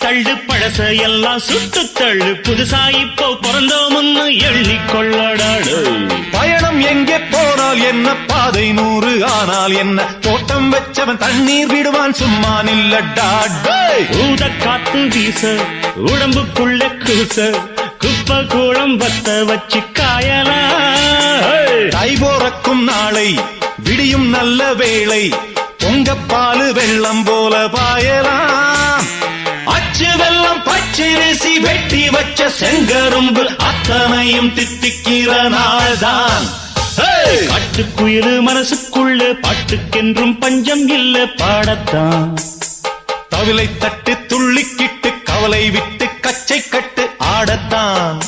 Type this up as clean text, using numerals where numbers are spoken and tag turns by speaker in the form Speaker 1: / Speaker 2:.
Speaker 1: தள்ளு பழச எல்லாம் சுட்டு தள்ளு புதுசா இப்போ பிறந்தோம்னு எண்ணிக்கொள்ளடாடு
Speaker 2: பயணம் எங்கே போனால் என்ன பாதை 100 ஆனால் என்ன தோட்டம் வச்சவன் தண்ணீர் விடுவான் சும்மா நில்லடா
Speaker 1: ஊத காத்து வீச உடம்புக்குள்ள கூச குப்பை கூளம் வத்த வச்சு காயலாம்
Speaker 2: தை போறக்கும் நாளை விடியும் நல்ல வேளை பொங்கப்பாலு வெள்ளம் போல பாயலாம் அச்சு வெள்ளம் பச்சரிசி வெட்டி வச்ச செங்கரும்பு அத்தனையும் தித்திக்கிற நாள்தான்
Speaker 1: காட்டுக்குயிலு மனசுக்குள்ள பாட்டுக்கென்றும் பஞ்சம் இல்ல பாடத்தான்
Speaker 2: தவிலை தட்டு துள்ளிக்கிட்டு கவலை விட்டு கச்சை கட்டு ஆடத்தான்